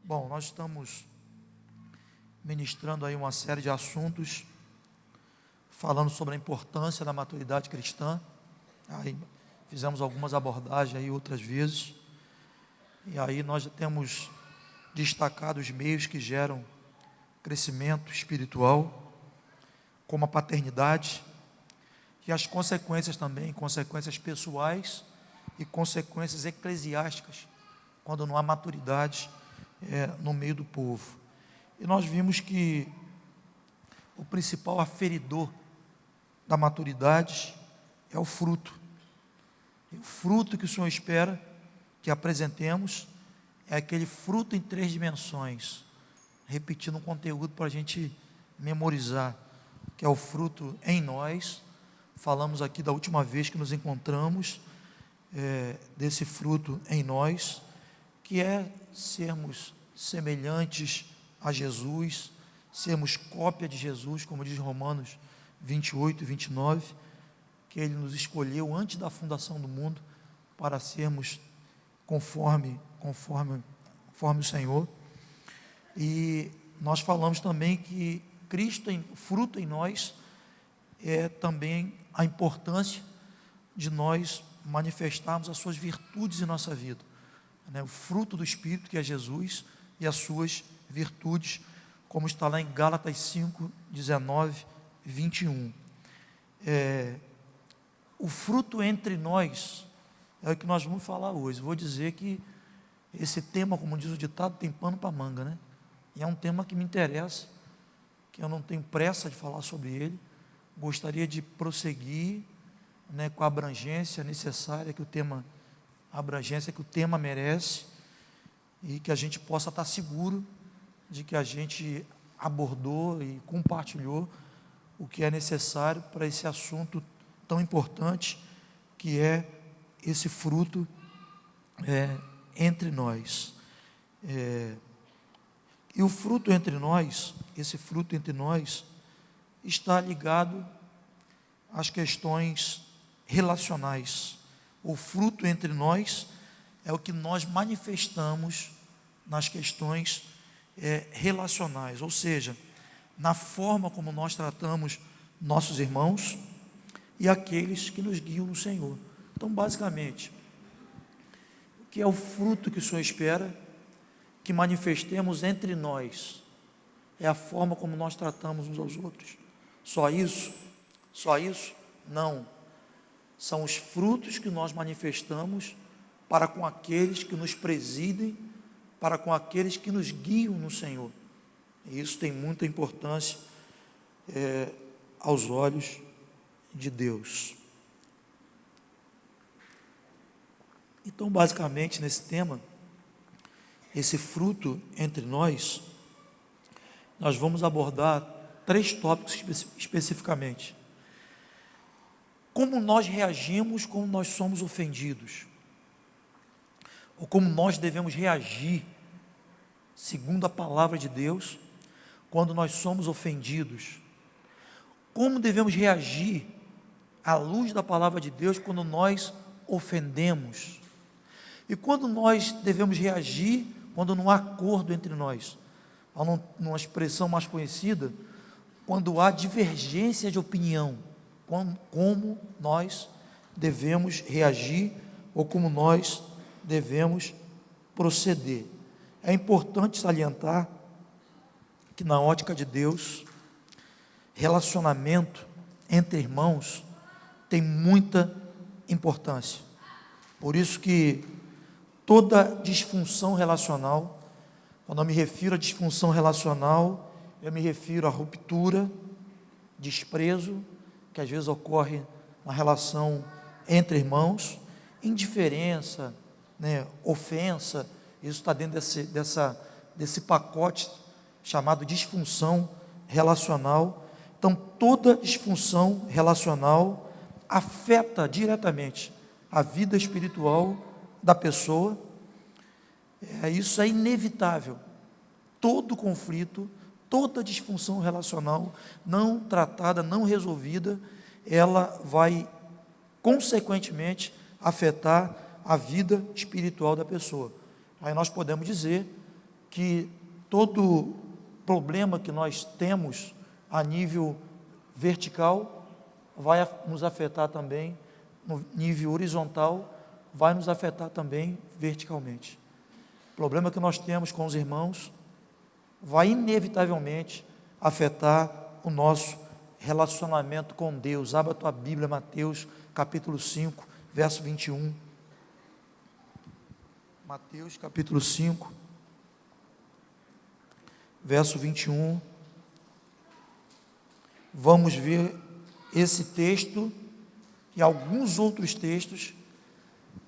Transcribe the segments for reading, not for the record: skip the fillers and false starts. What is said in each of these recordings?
Bom, nós estamos ministrando aí uma série de assuntos, falando sobre a importância da maturidade cristã. Aí fizemos algumas abordagens aí outras vezes, e aí nós já temos destacado os meios que geram crescimento espiritual, como a paternidade, e as consequências também, consequências pessoais e consequências eclesiásticas, quando não há maturidade no meio do povo. E nós vimos que o principal aferidor da maturidade é o fruto. E o fruto que o Senhor espera que apresentemos é aquele fruto em 3 dimensões, repetindo um conteúdo para a gente memorizar, que é o fruto em nós. Falamos aqui da última vez que nos encontramos, desse fruto em nós, que é sermos semelhantes a Jesus, sermos cópia de Jesus, como diz Romanos 28 e 29, que Ele nos escolheu antes da fundação do mundo para sermos conforme o Senhor. E nós falamos também que Cristo, fruto em nós, é também a importância de nós manifestarmos as suas virtudes em nossa vida, o fruto do Espírito, que é Jesus, e as suas virtudes, como está lá em Gálatas 5, 19, 21. O fruto entre nós é o que nós vamos falar hoje. Vou dizer que esse tema, como diz o ditado, tem pano para manga, né? E é um tema que me interessa, que eu não tenho pressa de falar sobre ele. Gostaria de prosseguir, com a abrangência necessária que o tema merece, e que a gente possa estar seguro de que a gente abordou e compartilhou o que é necessário para esse assunto tão importante, que é esse fruto entre nós. E o fruto entre nós, esse fruto entre nós, está ligado às questões relacionais. O fruto entre nós é o que nós manifestamos nas questões relacionais, ou seja, na forma como nós tratamos nossos irmãos e aqueles que nos guiam no Senhor. Então, basicamente, o que é o fruto que o Senhor espera que manifestemos entre nós? É a forma como nós tratamos uns aos outros. Só isso? Só isso? Não. São os frutos que nós manifestamos para com aqueles que nos presidem, para com aqueles que nos guiam no Senhor. E isso tem muita importância aos olhos de Deus. Então, basicamente, nesse tema, esse fruto entre nós vamos abordar 3 tópicos especificamente. Como nós reagimos quando nós somos ofendidos, ou como nós devemos reagir, segundo a palavra de Deus, quando nós somos ofendidos. Como devemos reagir à luz da palavra de Deus quando nós ofendemos. E quando nós devemos reagir quando não há acordo entre nós. Há uma expressão mais conhecida, quando há divergência de opinião, como nós devemos reagir ou como nós devemos proceder. É importante salientar que, na ótica de Deus, relacionamento entre irmãos tem muita importância. Por isso que toda disfunção relacional, quando eu me refiro a disfunção relacional, eu me refiro à ruptura, desprezo, que às vezes ocorre na relação entre irmãos, indiferença, ofensa, isso está dentro desse pacote chamado disfunção relacional. Então, toda disfunção relacional afeta diretamente a vida espiritual da pessoa. Isso é inevitável. Todo conflito, toda disfunção relacional não tratada, não resolvida, ela vai consequentemente afetar a vida espiritual da pessoa. Aí nós podemos dizer que todo problema que nós temos a nível vertical vai nos afetar também no nível horizontal, vai nos afetar também verticalmente. O problema que nós temos com os irmãos vai inevitavelmente afetar o nosso relacionamento com Deus. Abra a tua Bíblia, Mateus capítulo 5, verso 21. Mateus capítulo 5, verso 21. Vamos ver esse texto e alguns outros textos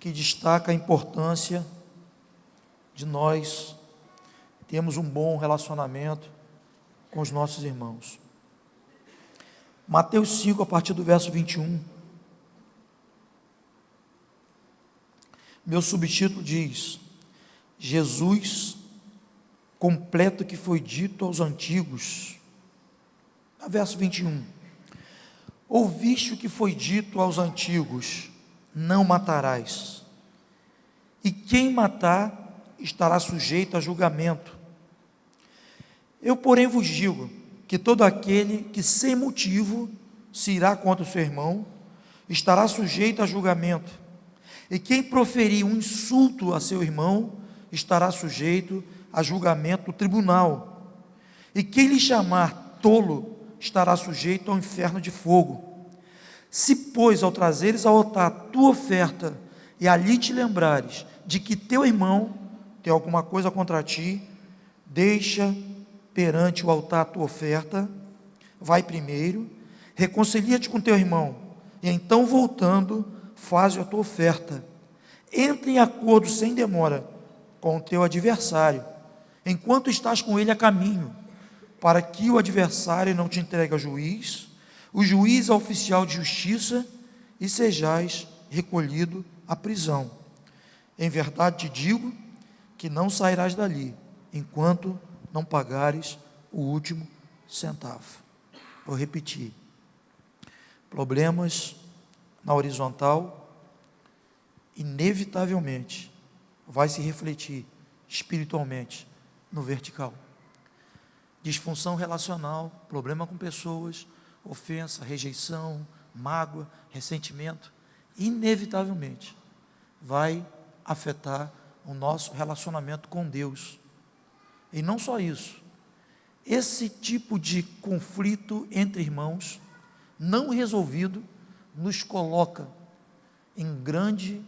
que destacam a importância de nós termos um bom relacionamento com os nossos irmãos. Mateus 5, a partir do verso 21. Meu subtítulo diz: Jesus completa o que foi dito aos antigos. Verso 21. Ouviste o que foi dito aos antigos: não matarás, e quem matar estará sujeito a julgamento. Eu, porém, vos digo que todo aquele que sem motivo se irá contra o seu irmão estará sujeito a julgamento, e quem proferir um insulto a seu irmão estará sujeito a julgamento do tribunal, e quem lhe chamar tolo estará sujeito ao inferno de fogo. Se, pois, ao trazeres ao altar a tua oferta, e ali te lembrares de que teu irmão tem alguma coisa contra ti, deixa perante o altar a tua oferta, vai primeiro, reconcilia-te com teu irmão, e então voltando, faz a tua oferta. Entre em acordo sem demora com o teu adversário, enquanto estás com ele a caminho, para que o adversário não te entregue ao juiz, o juiz ao oficial de justiça, e sejais recolhido à prisão. Em verdade te digo que não sairás dali, enquanto não pagares o último centavo. Vou repetir. Problemas na horizontal, inevitavelmente, vai se refletir espiritualmente no vertical. Disfunção relacional, problema com pessoas, ofensa, rejeição, mágoa, ressentimento, inevitavelmente vai afetar o nosso relacionamento com Deus. E não só isso, esse tipo de conflito entre irmãos, não resolvido, nos coloca em grande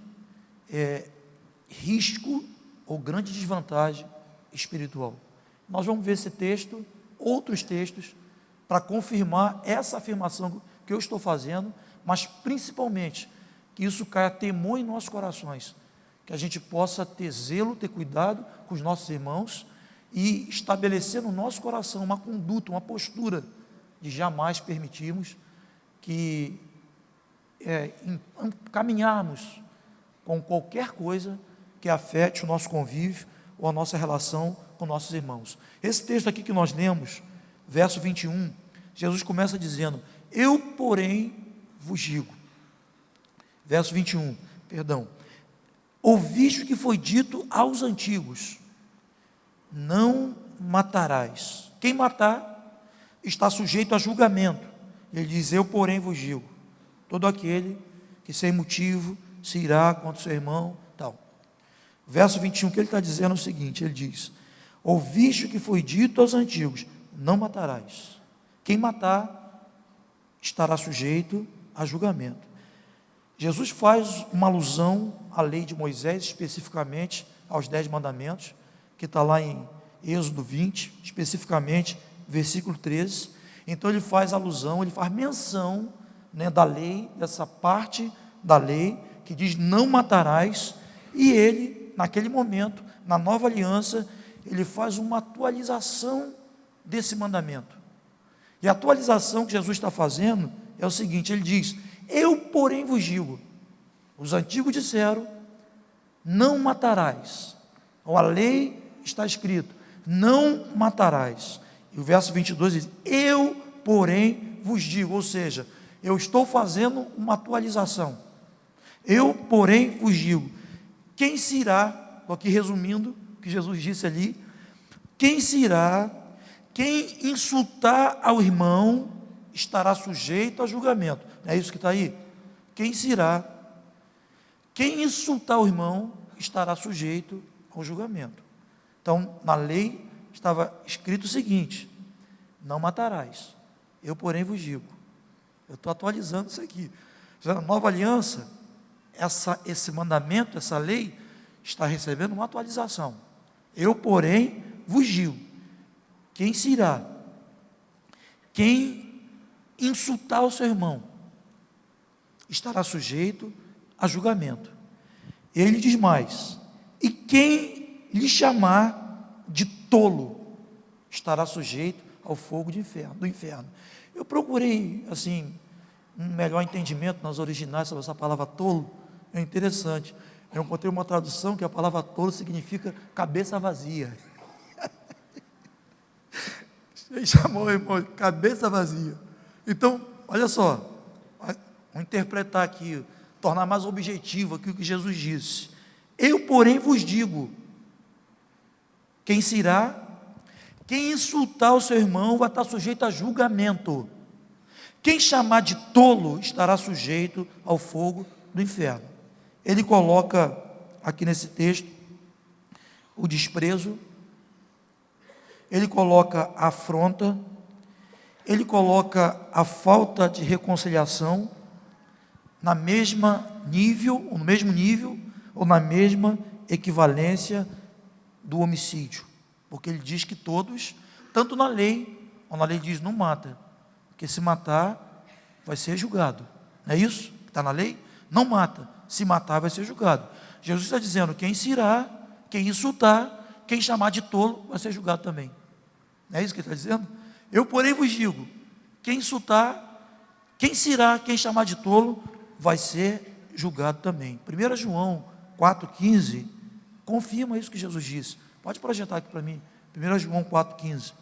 risco ou grande desvantagem espiritual. Nós vamos ver esse texto, outros textos, para confirmar essa afirmação que eu estou fazendo, mas principalmente que isso caia temor em nossos corações, que a gente possa ter zelo, ter cuidado com os nossos irmãos e estabelecer no nosso coração uma conduta, uma postura de jamais permitirmos que caminharmos com qualquer coisa que afete o nosso convívio ou a nossa relação com nossos irmãos. Esse texto aqui que nós lemos, verso 21, Jesus começa dizendo: eu, porém, vos digo. Verso 21, perdão. Ouviste o que foi dito aos antigos: não matarás. Quem matar está sujeito a julgamento. Ele diz: eu, porém, vos digo. Todo aquele que sem motivo se irá contra o seu irmão, tal. Verso 21, que ele está dizendo é o seguinte, ele diz: ouviste o que foi dito aos antigos: não matarás. Quem matar estará sujeito a julgamento. Jesus faz uma alusão à lei de Moisés, especificamente aos 10 mandamentos, que está lá em Êxodo 20, especificamente versículo 13. Então ele faz alusão, ele faz menção, da lei, dessa parte da lei que diz não matarás, e ele, naquele momento, na nova aliança, ele faz uma atualização desse mandamento. E a atualização que Jesus está fazendo é o seguinte, ele diz: eu, porém, vos digo, os antigos disseram, não matarás. Então, a lei está escrito, não matarás. E o verso 22 diz, eu, porém, vos digo, ou seja, eu estou fazendo uma atualização. Eu, porém, vos digo, quem se irá, aqui resumindo o que Jesus disse ali, Quem se irá, quem insultar ao irmão, estará sujeito a julgamento. Não é isso que está aí? Quem se irá, quem insultar o irmão, estará sujeito ao julgamento. Então, na lei estava escrito o seguinte: não matarás. Eu, porém, vos digo. Eu estou atualizando isso aqui. Já na nova aliança, esse mandamento, essa lei, está recebendo uma atualização. Eu, porém, vos digo: quem se irá, quem insultar o seu irmão, estará sujeito a julgamento. Ele diz mais: e quem lhe chamar de tolo, estará sujeito ao fogo do inferno. Eu procurei, assim, um melhor entendimento nas originais sobre essa palavra tolo. É interessante. Eu encontrei uma tradução que a palavra tolo significa cabeça vazia. Ele chamou o irmão de cabeça vazia. Então, olha só, vamos interpretar aqui, tornar mais objetivo aqui o que Jesus disse. Eu, porém, vos digo: quem se irá, quem insultar o seu irmão, vai estar sujeito a julgamento. Quem chamar de tolo, estará sujeito ao fogo do inferno. Ele coloca aqui nesse texto o desprezo, ele coloca a afronta, ele coloca a falta de reconciliação no mesmo nível ou na mesma equivalência do homicídio, porque ele diz que todos, tanto na lei, quando a lei diz não mata, porque se matar vai ser julgado, não é isso? Está na lei? Não mata, se matar vai ser julgado. Jesus está dizendo: quem se irá, quem insultar, quem chamar de tolo, vai ser julgado também. Não é isso que ele está dizendo? Eu, porém, vos digo: quem insultar, quem se irá, quem chamar de tolo, vai ser julgado também. 1 João 4,15 confirma isso que Jesus disse. Pode projetar aqui para mim. 1 João 4,15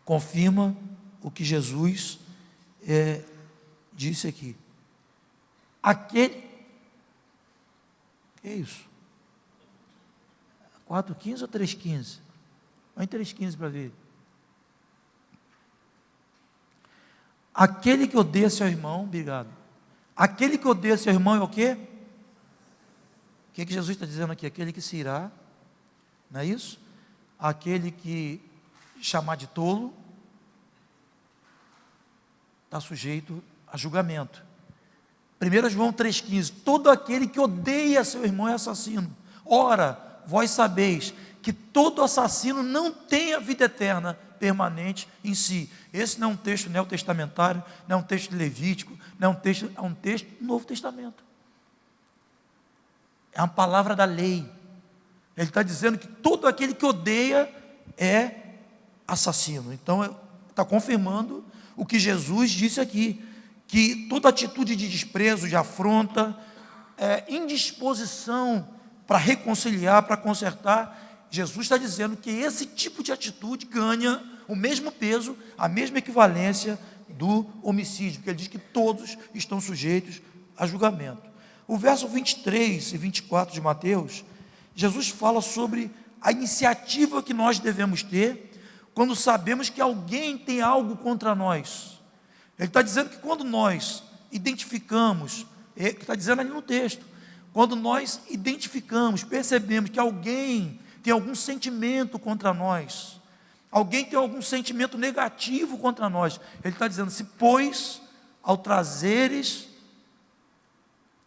confirma o que Jesus disse aqui. Que é isso? 4,15 ou 3,15? Vai em 3,15 para ver. Aquele que odeia seu irmão, obrigado. Aquele que odeia seu irmão é o quê? O que Jesus está dizendo aqui? Aquele que se irá, não é isso? Aquele que chamar de tolo, está sujeito a julgamento. 1 João 3,15, todo aquele que odeia seu irmão é assassino. Ora, vós sabeis que todo assassino não tem a vida eterna permanente em si. Esse não é um texto neotestamentário, não é um texto levítico, não é um texto do Novo Testamento. É uma palavra da lei. Ele está dizendo que todo aquele que odeia é assassino. Então, está confirmando o que Jesus disse aqui, que toda atitude de desprezo, de afronta, indisposição para reconciliar, para consertar, Jesus está dizendo que esse tipo de atitude ganha o mesmo peso, a mesma equivalência do homicídio, porque ele diz que todos estão sujeitos a julgamento. O verso 23 e 24 de Mateus, Jesus fala sobre a iniciativa que nós devemos ter quando sabemos que alguém tem algo contra nós. Ele está dizendo que quando nós identificamos, está dizendo ali no texto, quando nós identificamos, percebemos que alguém tem algum sentimento contra nós, alguém tem algum sentimento negativo contra nós, ele está dizendo: se pois ao trazeres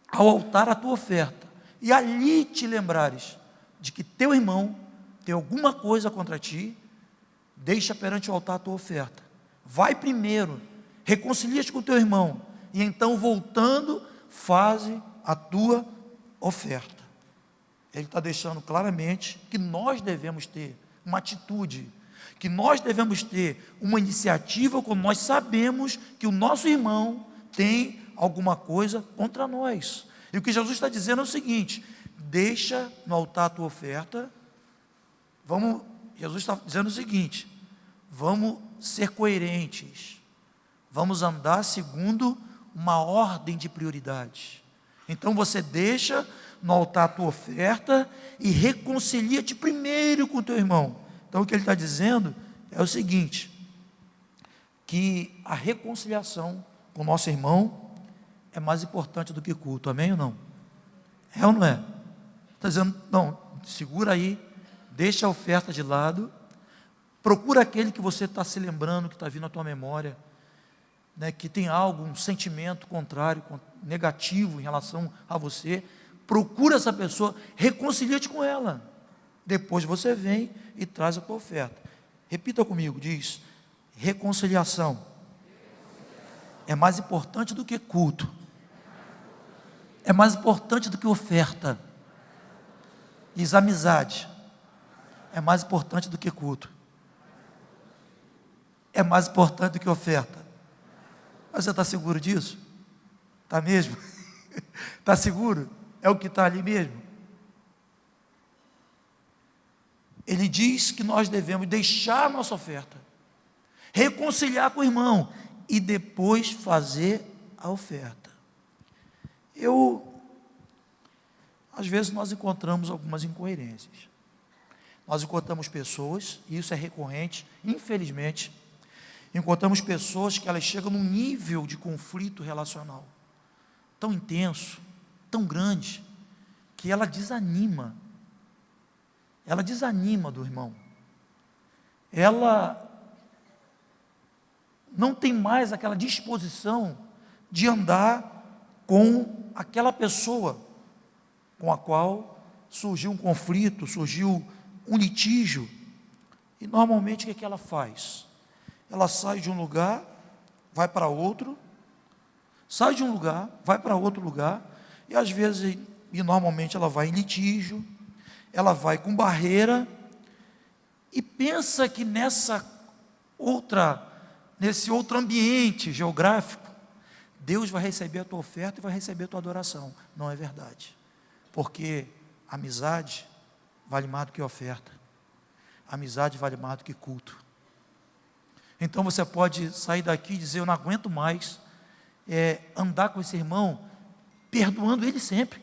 ao altar a tua oferta, e ali te lembrares de que teu irmão tem alguma coisa contra ti, deixa perante o altar a tua oferta, vai primeiro, reconcilia-te com teu irmão, e então voltando, faze a tua oferta. Ele está deixando claramente que nós devemos ter uma atitude, que nós devemos ter uma iniciativa quando nós sabemos que o nosso irmão tem alguma coisa contra nós. E o que Jesus está dizendo é o seguinte: deixa no altar a tua oferta. Jesus está dizendo o seguinte: vamos ser coerentes, vamos andar segundo uma ordem de prioridade. Então você deixa no altar a tua oferta e reconcilia-te primeiro com o teu irmão, Então o que ele está dizendo é o seguinte, que a reconciliação com o nosso irmão é mais importante do que culto, amém ou não? É ou não é? Está dizendo, não, segura aí, deixa a oferta de lado, procura aquele que você está se lembrando, que está vindo à tua memória, né, que tem algo, um sentimento contrário, negativo em relação a você, procura essa pessoa, reconcilia-te com ela, depois você vem e traz a tua oferta. Repita comigo, diz, reconciliação é mais importante do que culto, é mais importante do que oferta. Diz, amizade é mais importante do que culto, é mais importante do que oferta. Mas você está seguro disso? Está mesmo? Está seguro? É o que está ali mesmo? Ele diz que nós devemos deixar a nossa oferta, reconciliar com o irmão e depois fazer a oferta. Às vezes nós encontramos algumas incoerências. Nós encontramos pessoas, e isso é recorrente, infelizmente, encontramos pessoas que elas chegam num nível de conflito relacional tão intenso, tão grande, que ela desanima do irmão. Ela não tem mais aquela disposição de andar com aquela pessoa com a qual surgiu um conflito, surgiu um litígio. E normalmente o que ela faz? Ela sai de um lugar, vai para outro, sai de um lugar, vai para outro lugar, e às vezes, e normalmente ela vai em litígio, ela vai com barreira, e pensa que nesse outro ambiente geográfico, Deus vai receber a tua oferta e vai receber a tua adoração. Não é verdade, porque amizade vale mais do que oferta, amizade vale mais do que culto. Então você pode sair daqui e dizer, eu não aguento mais andar com esse irmão, perdoando ele sempre.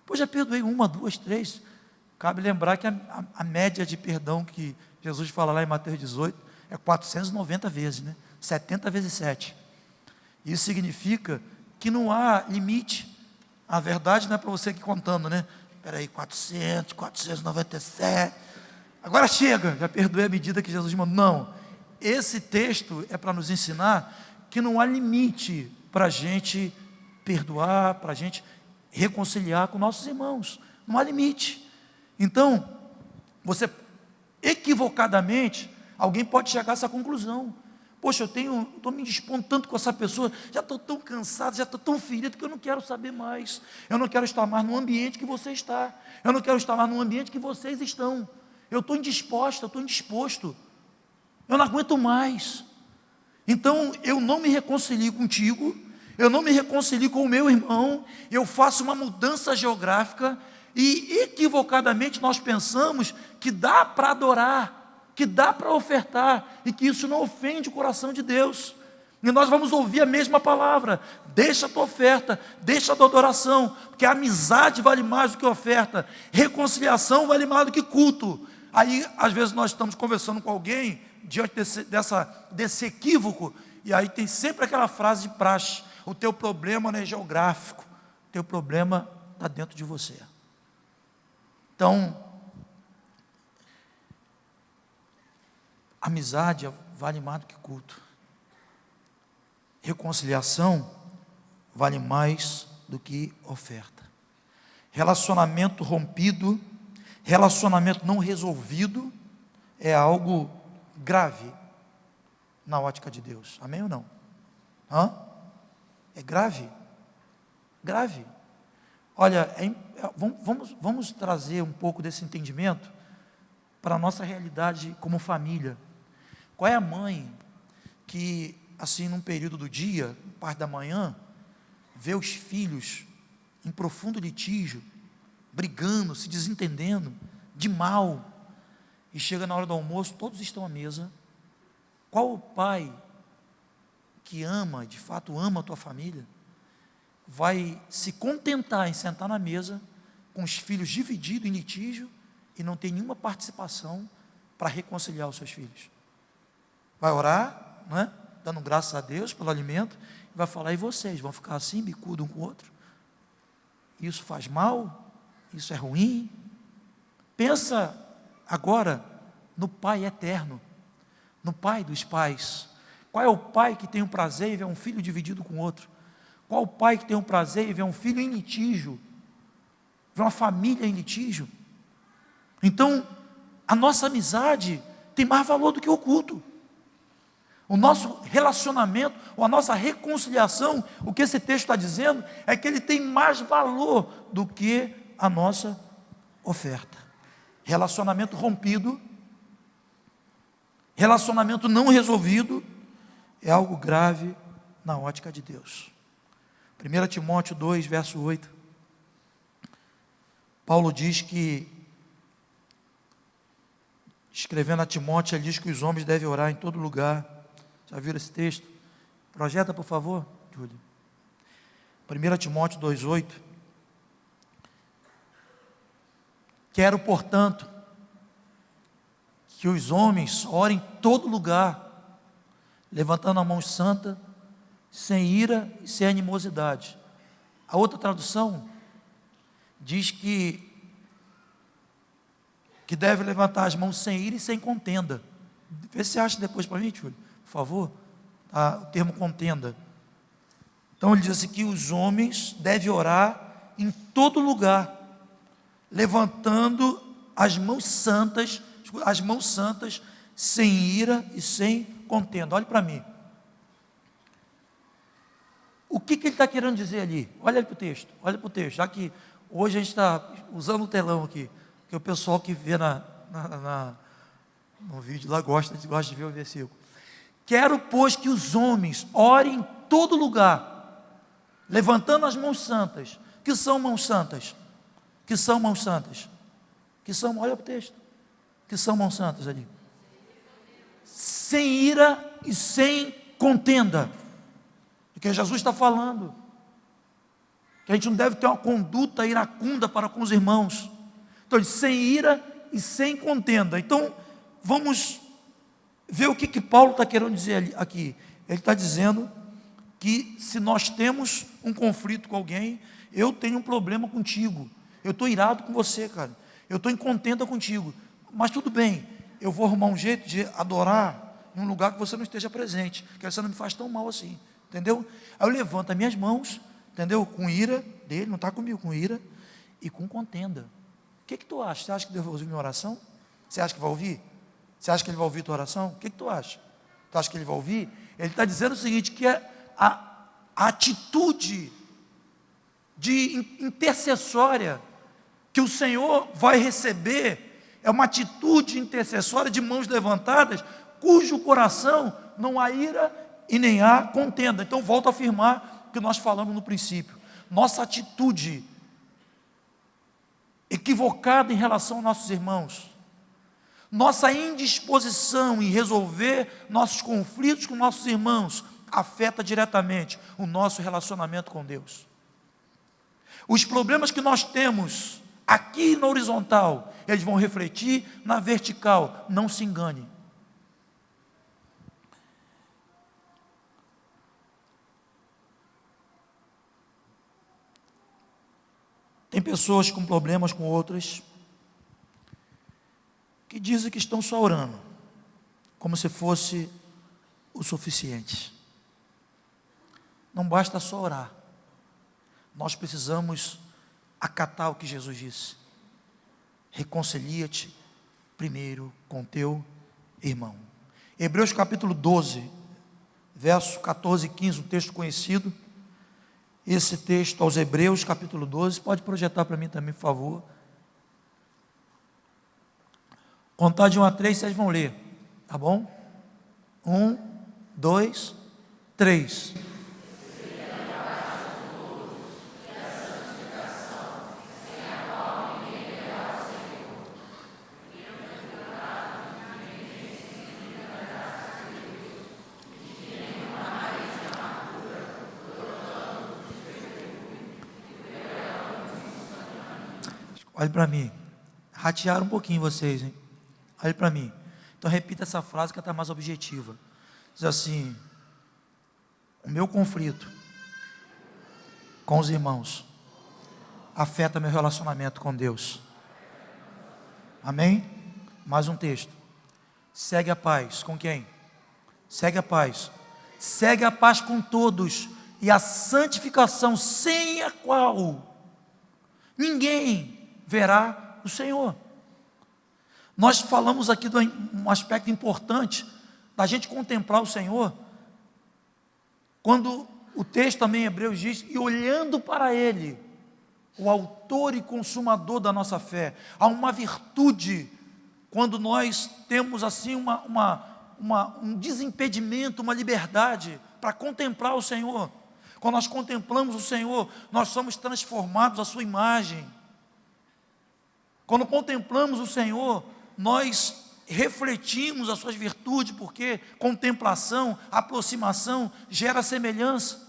Pois já perdoei 1, 2, 3. Cabe lembrar que a média de perdão que Jesus fala lá em Mateus 18 é 490 vezes, né? 70 vezes 7. Isso significa que não há limite. A verdade não é para você aqui contando, né? Espera aí, 400, 497. Agora chega, já perdoei a medida que Jesus mandou. Não. Esse texto é para nos ensinar que não há limite para a gente perdoar, para a gente reconciliar com nossos irmãos. Não há limite. Então, você, equivocadamente, alguém pode chegar a essa conclusão. Poxa, estou me dispondo tanto com essa pessoa, já estou tão cansado, já estou tão ferido, que eu não quero saber mais. Eu não quero estar mais no ambiente que você está. Eu não quero estar mais no ambiente que vocês estão. Eu estou indisposto, eu estou indisposto. Eu não aguento mais. Então, eu não me reconcilio contigo, eu não me reconcilio com o meu irmão, eu faço uma mudança geográfica, e equivocadamente nós pensamos que dá para adorar, que dá para ofertar, e que isso não ofende o coração de Deus. E nós vamos ouvir a mesma palavra, deixa a tua oferta, deixa a tua adoração, porque a amizade vale mais do que oferta, reconciliação vale mais do que culto. Aí, às vezes nós estamos conversando com alguém, diante desse equívoco, e aí tem sempre aquela frase de praxe, o teu problema não é geográfico, o teu problema está dentro de você. Então, amizade vale mais do que culto, reconciliação vale mais do que oferta. Relacionamento rompido, relacionamento não resolvido, é algo grave na ótica de Deus, amém ou não? É grave, grave. Olha, vamos trazer um pouco desse entendimento para a nossa realidade como família. Qual é a mãe que, assim, num período do dia, parte da manhã, vê os filhos em profundo litígio, brigando, se desentendendo, de mal, e chega na hora do almoço, todos estão à mesa? Qual o pai que ama, de fato ama a tua família, vai se contentar em sentar na mesa, com os filhos divididos em litígio, e não tem nenhuma participação para reconciliar os seus filhos. Vai orar, né? Dando graças a Deus pelo alimento, e vai falar, e vocês vão ficar assim, bicudo um com o outro? Isso faz mal? Isso é ruim? Pensa agora no Pai eterno, no Pai dos pais. Qual é o pai que tem o prazer em ver um filho dividido com outro? Qual o pai que tem o prazer em ver um filho em litígio? Ver uma família em litígio? Então, a nossa amizade tem mais valor do que o culto. O nosso relacionamento, ou a nossa reconciliação, o que esse texto está dizendo, é que ele tem mais valor do que a nossa oferta. Relacionamento rompido, relacionamento não resolvido, é algo grave na ótica de Deus. 1 Timóteo 2, verso 8, Paulo diz que, escrevendo a Timóteo, ele diz que os homens devem orar em todo lugar. Já viram esse texto? Projeta, por favor, Júlio. 1 Timóteo 2, 8. Quero, portanto, que os homens orem em todo lugar, levantando a mão santa, sem ira e sem animosidade. A outra tradução diz que deve levantar as mãos sem ira e sem contenda. Vê se acha depois para mim, Júlio, por favor, tá? O termo contenda. Então ele diz assim, que os homens devem orar em todo lugar, levantando as mãos santas, sem ira e sem contenda. Olhe para mim. O que ele está querendo dizer ali? Olha para o texto, já que hoje a gente está usando o telão aqui, que o pessoal que vê no vídeo lá gosta de ver o versículo. Quero, pois, que os homens orem em todo lugar, levantando as mãos santas. Que são mãos santas? Que são mãos santas? Olha para o texto. Que são mãos santas ali? Sem ira e sem contenda. Porque Jesus está falando que a gente não deve ter uma conduta iracunda para com os irmãos. Então, sem ira e sem contenda. Então, vamos ver o que Paulo está querendo dizer aqui. Ele está dizendo que se nós temos um conflito com alguém, eu tenho um problema contigo, eu estou irado com você, cara, eu estou em contenda contigo, mas tudo bem, eu vou arrumar um jeito de adorar num lugar que você não esteja presente, que você não me faz tão mal assim, entendeu? Aí eu levanto as minhas mãos, entendeu? Com ira dele, não está comigo, com ira e com contenda. O que tu acha? Você acha que Deus vai ouvir minha oração? Você acha que vai ouvir? Você acha que Ele vai ouvir a tua oração? O que tu acha? Tu acha que Ele vai ouvir? Ele está dizendo o seguinte, que a atitude de intercessória que o Senhor vai receber é uma atitude intercessória de mãos levantadas, cujo coração não há ira e nem há contenda. Então volto a afirmar o que nós falamos no princípio. Nossa atitude equivocada em relação aos nossos irmãos, nossa indisposição em resolver nossos conflitos com nossos irmãos, afeta diretamente o nosso relacionamento com Deus. Os problemas que nós temos aqui na horizontal, eles vão refletir na vertical, não se engane. Tem pessoas com problemas com outras, que dizem que estão só orando, como se fosse o suficiente. Não basta só orar, nós precisamos acatar o que Jesus disse: reconcilia-te primeiro com teu irmão. Hebreus capítulo 12, verso 14 e 15, um texto conhecido. Esse texto aos Hebreus capítulo 12, pode projetar para mim também, por favor. Contar de 1 a 3, vocês vão ler, tá bom? 1, 2, 3. Olhe para mim, ratearam um pouquinho vocês, hein? Olhe para mim, Então repita essa frase que está mais objetiva. Diz assim: o meu conflito com os irmãos afeta meu relacionamento com Deus. Amém? Mais um texto. Segue a paz com quem? Segue a paz. Segue a paz com todos e a santificação, sem a qual ninguém verá o Senhor. Nós falamos aqui de um aspecto importante da gente contemplar o Senhor, quando o texto também em Hebreus diz: e olhando para Ele, o autor e consumador da nossa fé. Há uma virtude, quando nós temos assim um desimpedimento, uma liberdade para contemplar o Senhor. Quando nós contemplamos o Senhor, nós somos transformados à sua imagem. Quando contemplamos o Senhor, nós refletimos as suas virtudes, porque contemplação, aproximação, gera semelhança.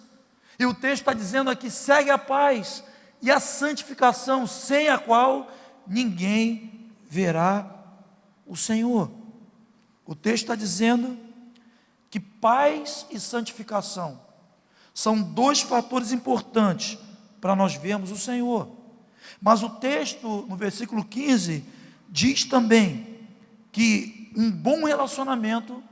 E o texto está dizendo aqui: segue a paz e a santificação, sem a qual ninguém verá o Senhor. O texto está dizendo que paz e santificação são dois fatores importantes para nós vermos o Senhor. Mas o texto, no versículo 15, diz também que um bom relacionamento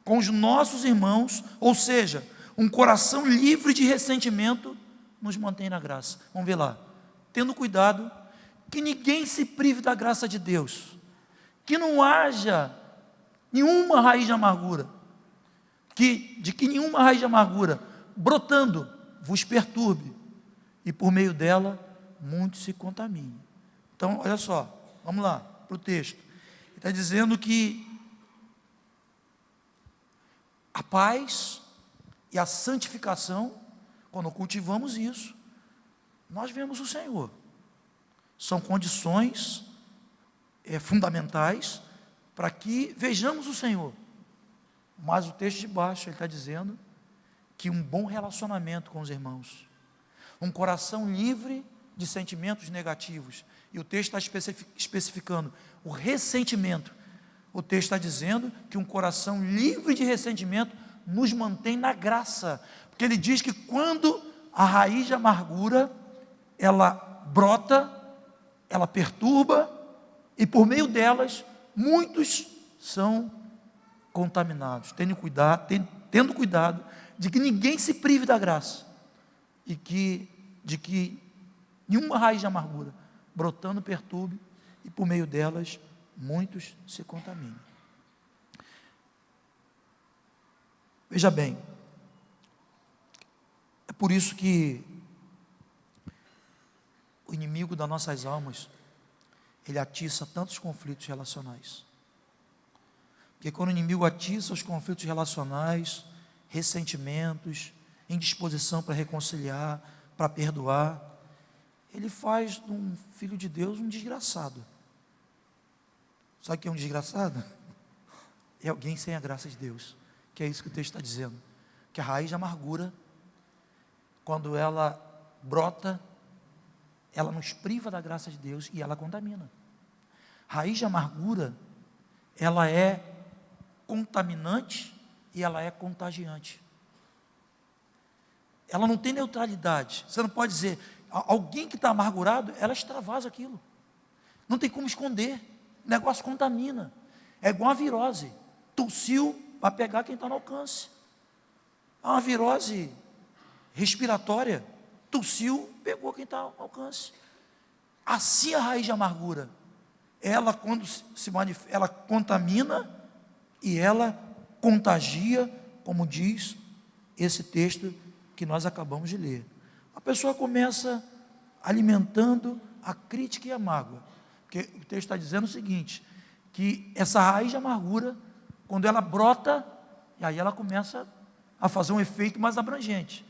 com os nossos irmãos, ou seja, um coração livre de ressentimento, nos mantém na graça. Vamos ver lá. Tendo cuidado que ninguém se prive da graça de Deus, que não haja nenhuma raiz de amargura, que nenhuma raiz de amargura brotando vos perturbe, e por meio dela muitos se contaminem. Então, olha só, vamos lá para o texto. Ele está dizendo que a paz e a santificação, quando cultivamos isso, nós vemos o Senhor. São condições fundamentais para que vejamos o Senhor. Mas o texto de baixo, ele está dizendo que um bom relacionamento com os irmãos, um coração livre de sentimentos negativos, e o texto está especificando o ressentimento. O texto está dizendo que um coração livre de ressentimento nos mantém na graça, porque ele diz que quando a raiz de amargura, ela brota, ela perturba, e por meio delas, muitos são contaminados. Tendo cuidado de que ninguém se prive da graça, e de que nenhuma raiz de amargura brotando perturbe, e por meio delas, muitos se contaminem. Veja bem, é por isso que o inimigo das nossas almas, ele atiça tantos conflitos relacionais. Porque quando o inimigo atiça os conflitos relacionais, ressentimentos, indisposição para reconciliar, para perdoar, ele faz de um filho de Deus um desgraçado. Sabe o que é um desgraçado? É alguém sem a graça de Deus, que é isso que o texto está dizendo, que a raiz de amargura, quando ela brota, ela nos priva da graça de Deus e ela contamina. Raiz de amargura, ela é contaminante e ela é contagiante. Ela não tem neutralidade. Você não pode dizer, alguém que está amargurado, ela extravasa aquilo. Não tem como esconder. O negócio contamina. É igual a virose. Tossiu, vai pegar quem está no alcance. Uma virose respiratória, tossiu, pegou quem está ao alcance. Assim a raiz de amargura, ela quando se manifesta, ela contamina e ela contagia, como diz esse texto que nós acabamos de ler. A pessoa começa alimentando a crítica e a mágoa, porque o texto está dizendo o seguinte, que essa raiz de amargura, quando ela brota, e aí ela começa a fazer um efeito mais abrangente,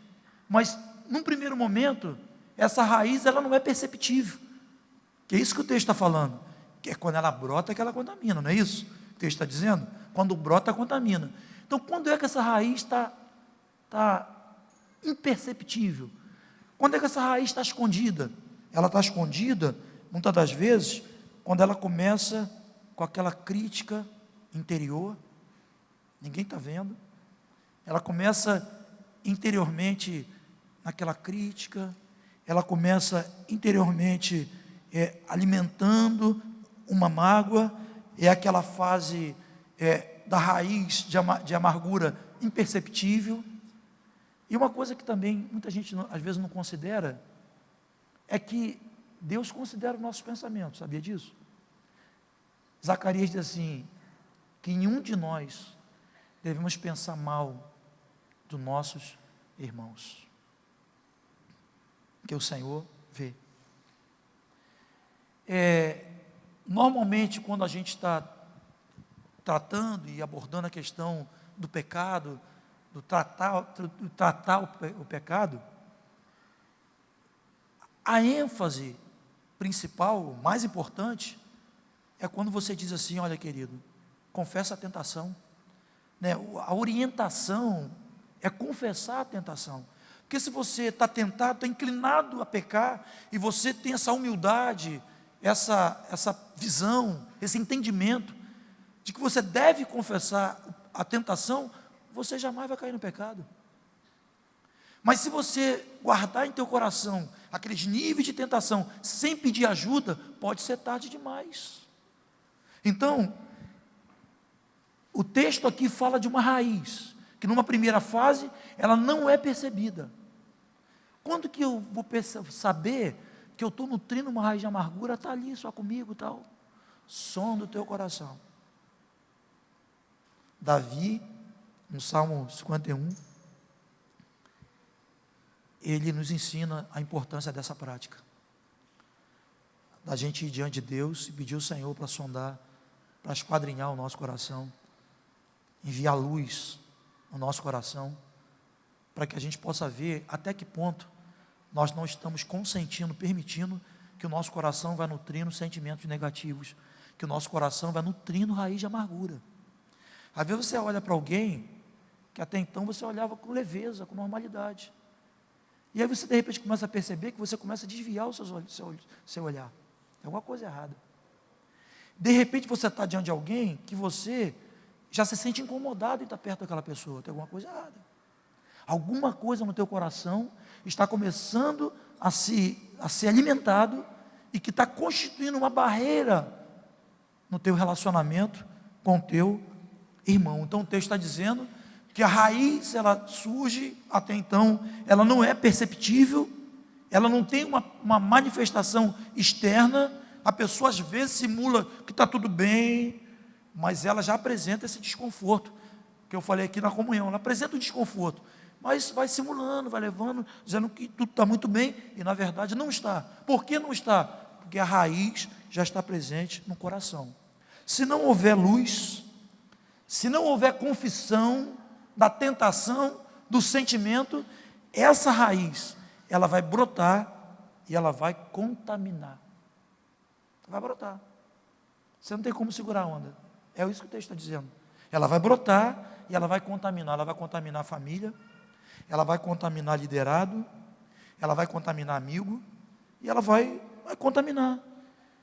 mas num primeiro momento, essa raiz ela não é perceptível, que é isso que o texto está falando, que é quando ela brota que ela contamina, não é isso? O texto está dizendo, quando brota contamina. Então quando é que essa raiz está imperceptível? Quando é que essa raiz está escondida? Ela está escondida, muitas das vezes, quando ela começa com aquela crítica interior, ninguém está vendo. Ela começa interiormente naquela crítica, ela começa interiormente alimentando uma mágoa, é aquela fase da raiz de amargura imperceptível. E uma coisa que também muita gente às vezes não considera, é que Deus considera os nossos pensamentos, sabia disso? Zacarias diz assim, que nenhum de nós devemos pensar mal dos nossos irmãos, que o Senhor vê. Normalmente, quando a gente está tratando e abordando a questão do pecado, do tratar o pecado, a ênfase principal, mais importante, é quando você diz assim, olha querido, confessa a tentação, né? A orientação é confessar a tentação, porque se você está tentado, está inclinado a pecar, e você tem essa humildade, essa visão, esse entendimento, de que você deve confessar a tentação, você jamais vai cair no pecado. Mas se você guardar em teu coração aqueles níveis de tentação, sem pedir ajuda, pode ser tarde demais. Então, o texto aqui fala de uma raiz, que numa primeira fase, ela não é percebida. Quando que eu vou saber que eu estou nutrindo uma raiz de amargura? Está ali só comigo, tal. Som do teu coração. Davi, no Salmo 51, ele nos ensina a importância dessa prática, da gente ir diante de Deus e pedir ao Senhor para sondar, para esquadrinhar o nosso coração, enviar luz no nosso coração, para que a gente possa ver até que ponto nós não estamos consentindo, permitindo que o nosso coração vá nutrindo sentimentos negativos, que o nosso coração vai nutrindo raiz de amargura. Às vezes você olha para alguém que até então você olhava com leveza, com normalidade, e aí você de repente começa a perceber que você começa a desviar o seu olhar, tem alguma coisa errada. De repente você está diante de alguém que você já se sente incomodado em estar perto daquela pessoa, tem alguma coisa errada. Alguma coisa no teu coração está começando a ser alimentado e que está constituindo uma barreira no teu relacionamento com o teu irmão. Então o texto está dizendo que a raiz, ela surge, até então, ela não é perceptível, ela não tem uma manifestação externa, a pessoa às vezes simula que está tudo bem, mas ela já apresenta esse desconforto, que eu falei aqui na comunhão, ela apresenta o desconforto, mas vai simulando, vai levando, dizendo que tudo está muito bem, e na verdade não está. Por que não está? Porque a raiz já está presente no coração. Se não houver luz, se não houver confissão da tentação, do sentimento, essa raiz, ela vai brotar e ela vai contaminar. Vai brotar. Você não tem como segurar a onda. É isso que o texto está dizendo. Ela vai brotar e ela vai contaminar. Ela vai contaminar a família, ela vai contaminar liderado, ela vai contaminar amigo, e ela vai contaminar.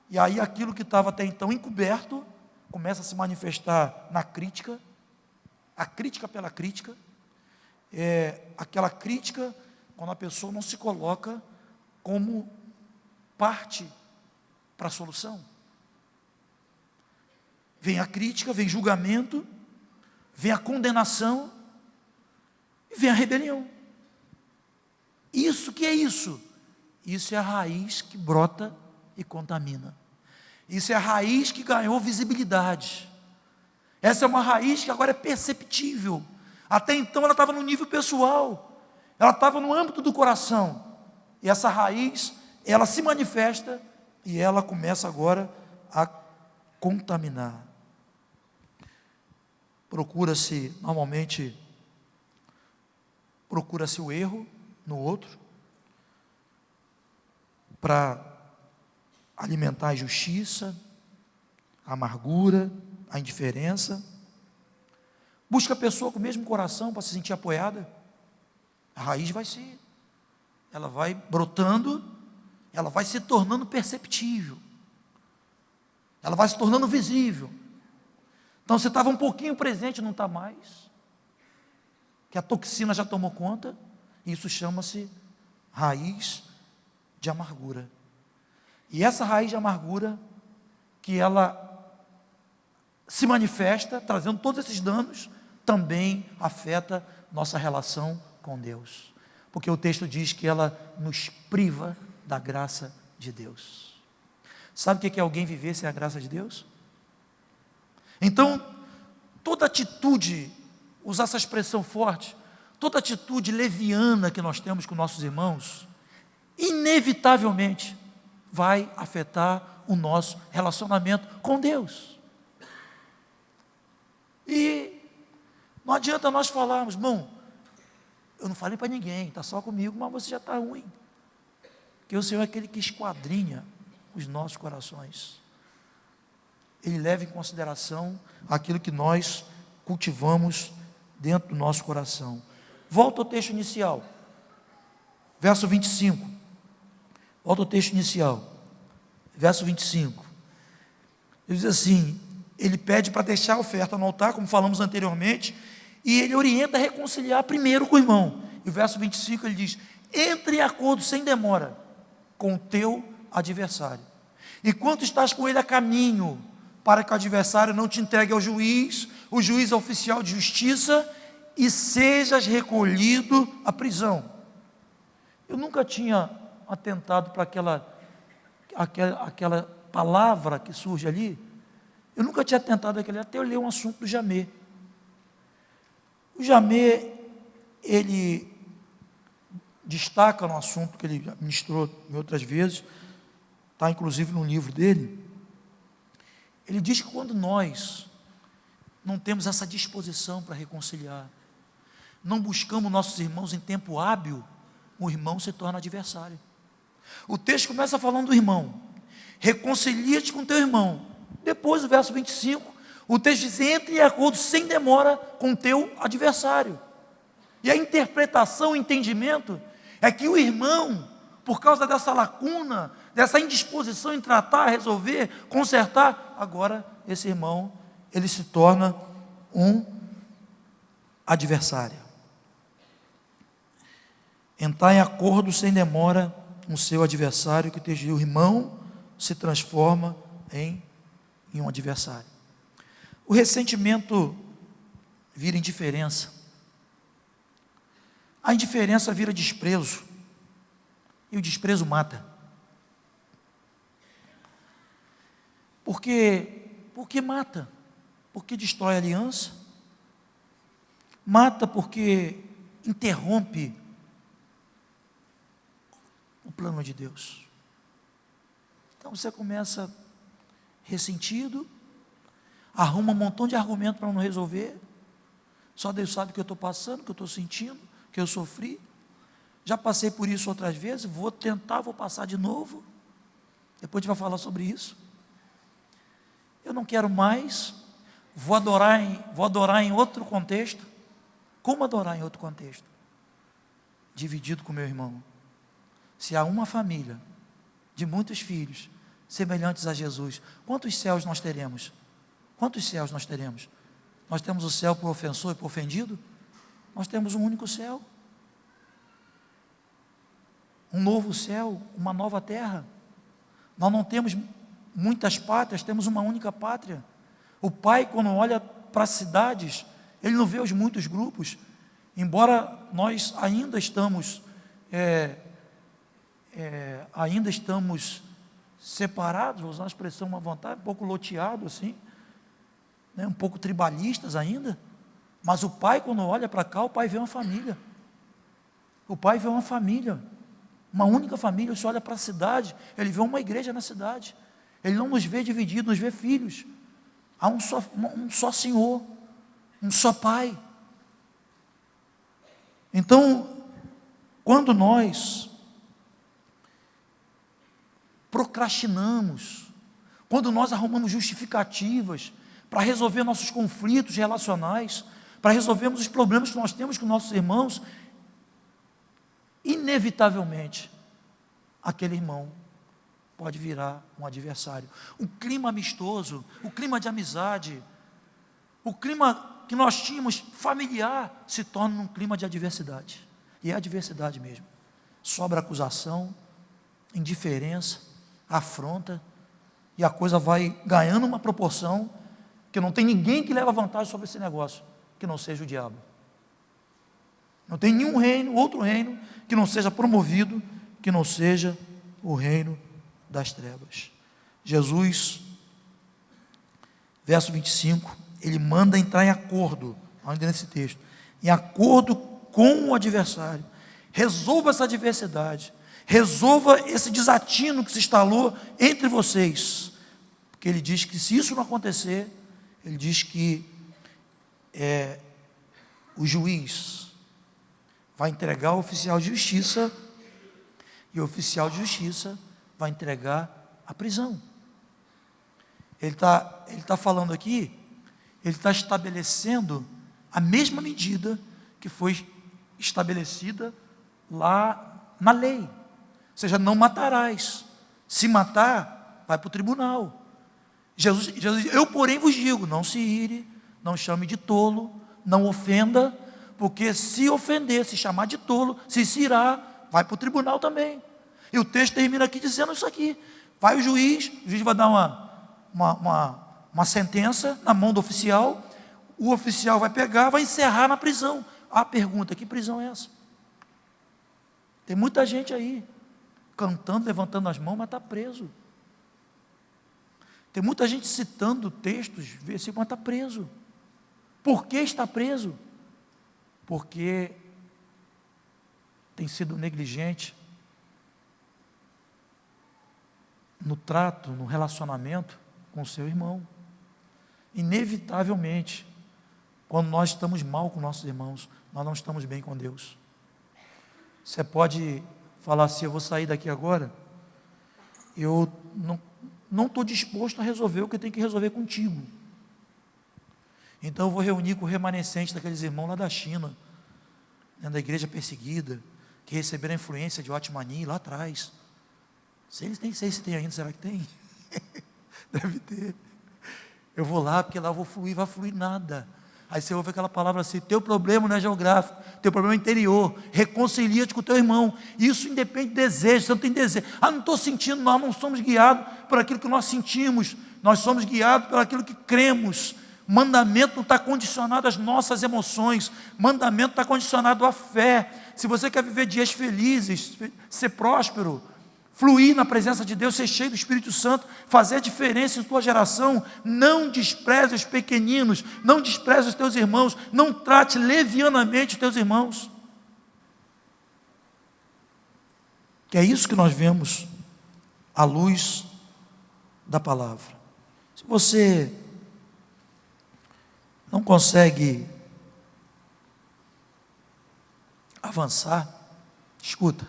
E aí aquilo que estava até então encoberto, começa a se manifestar na crítica, a crítica pela crítica, aquela crítica quando a pessoa não se coloca como parte para a solução. Vem a crítica, vem julgamento, vem a condenação, e vem a rebelião. Isso que é isso? Isso é a raiz que brota e contamina. Isso é a raiz que ganhou visibilidade. Essa é uma raiz que agora é perceptível. Até então ela estava no nível pessoal, ela estava no âmbito do coração. E essa raiz, ela se manifesta e ela começa agora a contaminar. Normalmente, procura-se o erro no outro, para alimentar a injustiça, a amargura, a indiferença. Busca a pessoa com o mesmo coração para se sentir apoiada. A raiz ela vai brotando, ela vai se tornando perceptível, ela vai se tornando visível. Então você estava um pouquinho presente, não está mais. Que a toxina já tomou conta. Isso chama-se raiz de amargura. E essa raiz de amargura, que ela se manifesta, trazendo todos esses danos, também afeta nossa relação com Deus. Porque o texto diz que ela nos priva da graça de Deus. Sabe o que é alguém viver sem a graça de Deus? Então, toda atitude, usar essa expressão forte, toda atitude leviana que nós temos com nossos irmãos, inevitavelmente vai afetar o nosso relacionamento com Deus. E não adianta nós falarmos, irmão, eu não falei para ninguém, está só comigo, mas você já está ruim. Porque o Senhor é aquele que esquadrinha os nossos corações. Ele leva em consideração aquilo que nós cultivamos dentro do nosso coração. Volta ao texto inicial, verso 25. Volta ao texto inicial, verso 25. Ele diz assim, ele pede para deixar a oferta no altar, como falamos anteriormente, e ele orienta a reconciliar primeiro com o irmão. E o verso 25 ele diz, entre em acordo sem demora com o teu adversário. Enquanto estás com ele a caminho, para que o adversário não te entregue ao juiz, o juiz é oficial de justiça, e sejas recolhido à prisão. Eu nunca tinha atentado para aquela palavra que surge ali. Eu nunca tinha atentado àquele, até eu li um assunto do Jamê. O Jamê, ele destaca no assunto que ele ministrou em outras vezes, está inclusive no livro dele. Ele diz que quando nós não temos essa disposição para reconciliar, não buscamos nossos irmãos em tempo hábil, o irmão se torna adversário. O texto começa falando do irmão, reconcilia-te com teu irmão. Depois, o verso 25, o texto diz, entre em acordo sem demora com teu adversário. E a interpretação, o entendimento, é que o irmão, por causa dessa lacuna, dessa indisposição em tratar, resolver, consertar, agora esse irmão, ele se torna um adversário. Entrar em acordo sem demora com seu adversário, que o irmão se transforma em um adversário. O ressentimento vira indiferença. A indiferença vira desprezo. E o desprezo mata. Porque mata. Porque destrói a aliança. Mata porque interrompe o plano de Deus. Então você começa ressentido, arruma um montão de argumentos para não resolver. Só Deus sabe o que eu estou passando, o que eu estou sentindo, o que eu sofri. Já passei por isso outras vezes, vou passar de novo. Depois a gente vai falar sobre isso. Eu não quero mais, vou adorar em outro contexto. Como adorar em outro contexto? Dividido com meu irmão. Se há uma família de muitos filhos semelhantes a Jesus, quantos céus nós teremos? Quantos céus nós teremos? Nós temos o céu por ofensor e por ofendido? Nós temos um único céu. Um novo céu, uma nova terra. Nós não temos muitas pátrias, temos uma única pátria. O Pai, quando olha para as cidades, Ele não vê os muitos grupos. Embora nós ainda estamos separados, vou usar a expressão uma vontade, um pouco loteado assim, né, um pouco tribalistas ainda, mas o Pai, quando olha para cá, o Pai vê uma família. O Pai vê uma família, uma única família. Se olha para a cidade, Ele vê uma igreja na cidade. Ele não nos vê divididos, nos vê filhos. Há um só Senhor, um só Pai. Então, quando nós procrastinamos, quando nós arrumamos justificativas para resolver nossos conflitos relacionais, para resolvermos os problemas que nós temos com nossos irmãos, inevitavelmente, aquele irmão pode virar um adversário. O clima amistoso, o clima de amizade, o clima que nós tínhamos familiar se torna um clima de adversidade. E é adversidade mesmo. Sobra acusação, indiferença, afronta, e a coisa vai ganhando uma proporção que não tem ninguém que leva vantagem sobre esse negócio, que não seja o diabo. Não tem nenhum reino, outro reino, que não seja promovido, que não seja o reino das trevas. Jesus, verso 25, ele manda entrar em acordo, ainda nesse texto, em acordo com o adversário. Resolva essa adversidade, resolva esse desatino que se instalou entre vocês, porque ele diz que se isso não acontecer, ele diz que o juiz vai entregar o oficial de justiça, e o oficial de justiça vai entregar a prisão. Ele está falando aqui, ele está estabelecendo a mesma medida que foi estabelecida lá na lei. Ou seja, não matarás. Se matar, vai para o tribunal. Jesus diz, eu porém vos digo, não se ire, não chame de tolo, não ofenda, porque se ofender, se chamar de tolo, se irar, vai para o tribunal também. E o texto termina aqui dizendo isso aqui. Vai o juiz vai dar uma sentença na mão do oficial, o oficial vai pegar, vai encerrar na prisão. A pergunta, que prisão é essa? Tem muita gente aí, cantando, levantando as mãos, mas está preso. Tem muita gente citando textos, versículos, mas está preso. Por que está preso? Porque tem sido negligente no trato, no relacionamento com o seu irmão. Inevitavelmente, quando nós estamos mal com nossos irmãos, nós não estamos bem com Deus. Você pode falar assim, eu vou sair daqui agora, eu não estou disposto a resolver o que eu tenho que resolver contigo. Então eu vou reunir com o remanescente daqueles irmãos lá da China, da igreja perseguida, que receberam a influência de Otmani lá atrás. Nem sei se tem ainda, será que tem? Deve ter. Eu vou lá, porque lá eu vou fluir, vai fluir nada. Aí você ouve aquela palavra assim, teu problema não é geográfico, teu problema é interior, reconcilia-te com o teu irmão. Isso independe de desejo, você não tem desejo. Não estou sentindo, nós não somos guiados por aquilo que nós sentimos, nós somos guiados por aquilo que cremos. Mandamento não está condicionado às nossas emoções, mandamento está condicionado à fé. Se você quer viver dias felizes, ser próspero, fluir na presença de Deus, ser cheio do Espírito Santo, fazer a diferença em tua geração, não despreze os pequeninos, não despreze os teus irmãos, não trate levianamente os teus irmãos. Que é isso que nós vemos à luz da palavra. Se você não consegue avançar, escuta.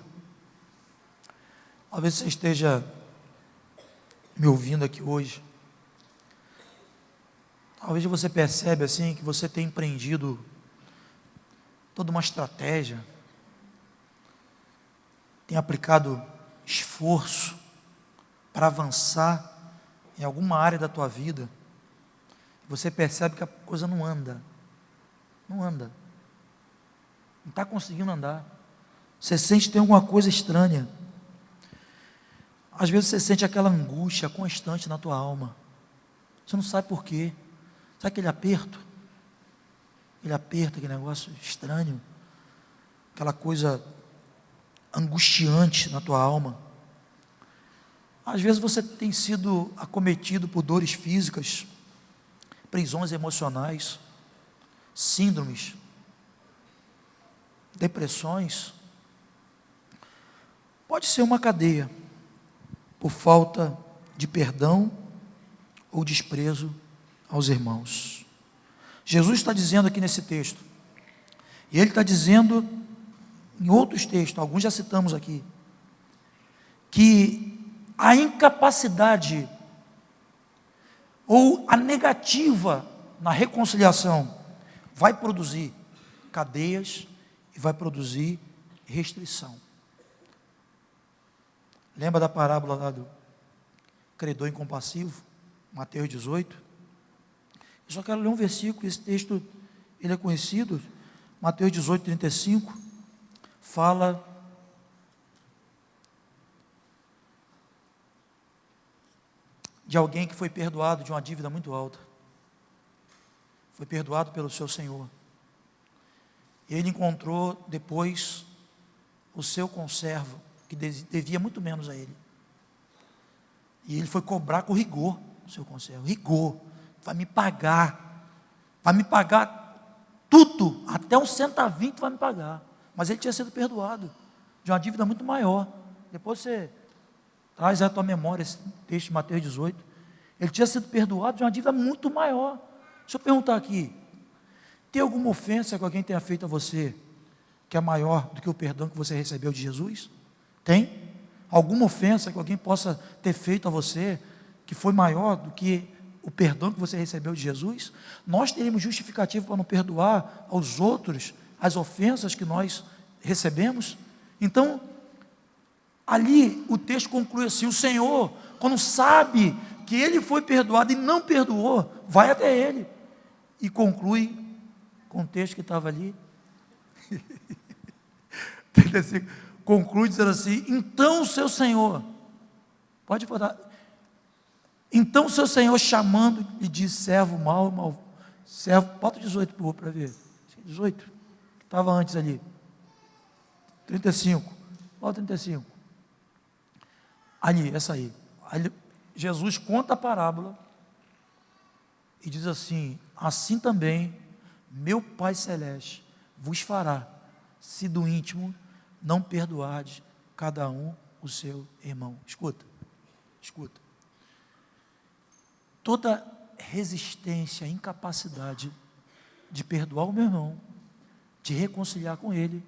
Talvez você esteja me ouvindo aqui hoje. Talvez você percebe assim que você tem empreendido toda uma estratégia, tem aplicado esforço para avançar em alguma área da tua vida. Você percebe que a coisa não anda, não está conseguindo andar. Você sente que tem alguma coisa estranha. Às vezes você sente aquela angústia constante na tua alma. Você não sabe por quê. Sabe aquele aperto? Aquele aperto, aquele negócio estranho. Aquela coisa angustiante na tua alma. Às vezes você tem sido acometido por dores físicas, prisões emocionais, síndromes, depressões. Pode ser uma cadeia por falta de perdão ou desprezo aos irmãos. Jesus está dizendo aqui nesse texto, e ele está dizendo em outros textos, alguns já citamos aqui, que a incapacidade ou a negativa na reconciliação vai produzir cadeias e vai produzir restrição. Lembra da parábola lá do credor incompassivo, Mateus 18? Eu só quero ler um versículo, esse texto, ele é conhecido, Mateus 18, 35, fala de alguém que foi perdoado de uma dívida muito alta, foi perdoado pelo seu Senhor. Ele encontrou depois o seu conservo, que devia muito menos a ele, e ele foi cobrar com rigor o seu conservo, rigor, vai me pagar tudo, até um centavinho tu vai me pagar, mas ele tinha sido perdoado de uma dívida muito maior. Depois você traz à tua memória esse texto de Mateus 18, ele tinha sido perdoado de uma dívida muito maior. Deixa eu perguntar aqui, tem alguma ofensa que alguém tenha feito a você, que é maior do que o perdão que você recebeu de Jesus? Tem? Alguma ofensa que alguém possa ter feito a você, que foi maior do que o perdão que você recebeu de Jesus? Nós teríamos justificativo para não perdoar aos outros as ofensas que nós recebemos? Então, ali o texto conclui assim, o Senhor, quando sabe que ele foi perdoado e não perdoou, vai até ele, e conclui com o texto que estava ali, 35, conclui dizendo assim, então o seu Senhor, pode botar, então o seu Senhor chamando, e diz, servo mau, servo, bota 18 por para ver, 18, que estava antes ali, 35, bota 35, ali, essa aí, Jesus conta a parábola, e diz assim, assim também, meu Pai Celeste vos fará, se do íntimo não perdoardes cada um o seu irmão. Escuta, toda resistência, incapacidade de perdoar o meu irmão, de reconciliar com ele,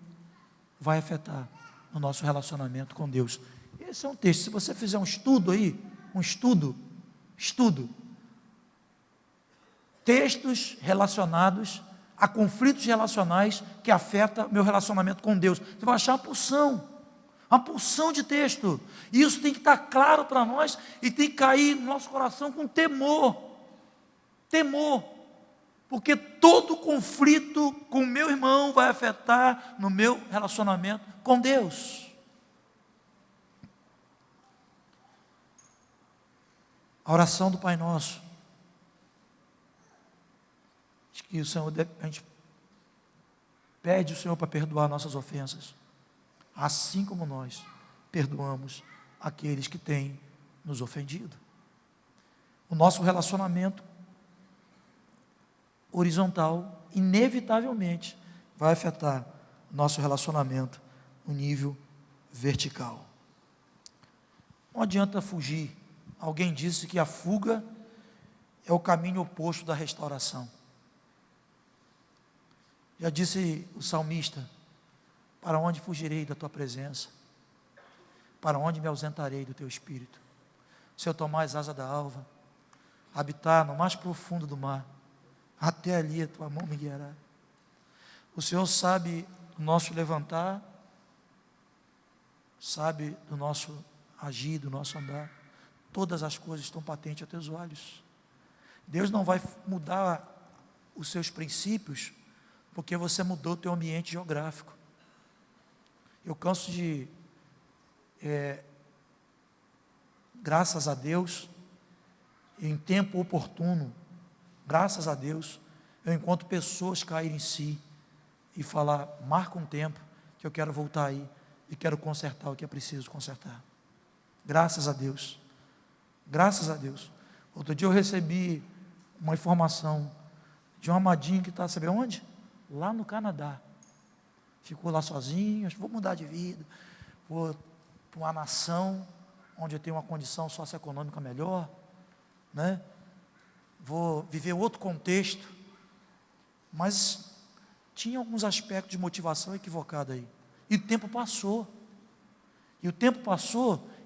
vai afetar o nosso relacionamento com Deus. Esse é um texto, se você fizer um estudo aí, textos relacionados a conflitos relacionais que afetam meu relacionamento com Deus, você vai achar uma porção de texto, e isso tem que estar claro para nós, e tem que cair no nosso coração com temor, porque todo conflito com o meu irmão vai afetar no meu relacionamento com Deus. A oração do Pai Nosso, que o Senhor, a gente pede o Senhor para perdoar nossas ofensas, assim como nós perdoamos aqueles que têm nos ofendido. O nosso relacionamento horizontal, inevitavelmente, vai afetar o nosso relacionamento no nível vertical. Não adianta fugir. Alguém disse que a fuga é o caminho oposto da restauração. Já disse o salmista, para onde fugirei da tua presença? Para onde me ausentarei do teu espírito? Se eu tomar as asas da alva, habitar no mais profundo do mar, até ali a tua mão me guiará. O Senhor sabe do nosso levantar, sabe do nosso agir, do nosso andar. Todas as coisas estão patentes a teus olhos. Deus não vai mudar os seus princípios porque você mudou o teu ambiente geográfico. Eu canso de, graças a Deus, em tempo oportuno, graças a Deus, eu encontro pessoas caírem em si e falar, marca um tempo que eu quero voltar aí e quero consertar o que é preciso consertar. Graças a Deus. Graças a Deus. Outro dia eu recebi uma informação de um amadinho que está, sabe onde? Lá no Canadá. Ficou lá sozinho, vou mudar de vida, vou para uma nação onde eu tenho uma condição socioeconômica melhor, né? Vou viver outro contexto, mas tinha alguns aspectos de motivação equivocada aí, e o tempo passou,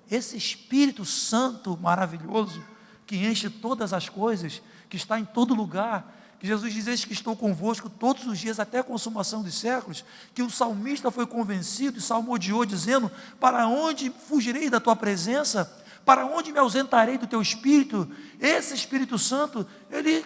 esse Espírito Santo maravilhoso, que enche todas as coisas, que está em todo lugar, que Jesus diz, eis que estou convosco todos os dias, até a consumação dos séculos, que o salmista foi convencido e salmodiou, dizendo, para onde fugirei da tua presença? Para onde me ausentarei do teu Espírito? Esse Espírito Santo, ele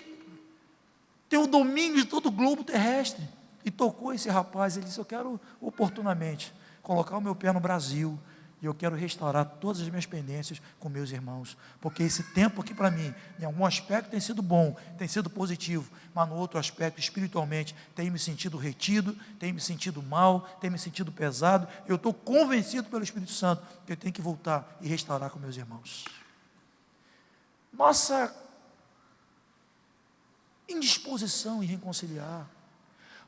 tem o domínio de todo o globo terrestre. E tocou esse rapaz, ele disse: eu quero oportunamente colocar o meu pé no Brasil, e eu quero restaurar todas as minhas pendências com meus irmãos, porque esse tempo aqui para mim, em algum aspecto tem sido bom, tem sido positivo, mas no outro aspecto, espiritualmente, tem me sentido retido, tem me sentido mal, tem me sentido pesado. Eu estou convencido pelo Espírito Santo que eu tenho que voltar e restaurar com meus irmãos. Nossa indisposição em reconciliar,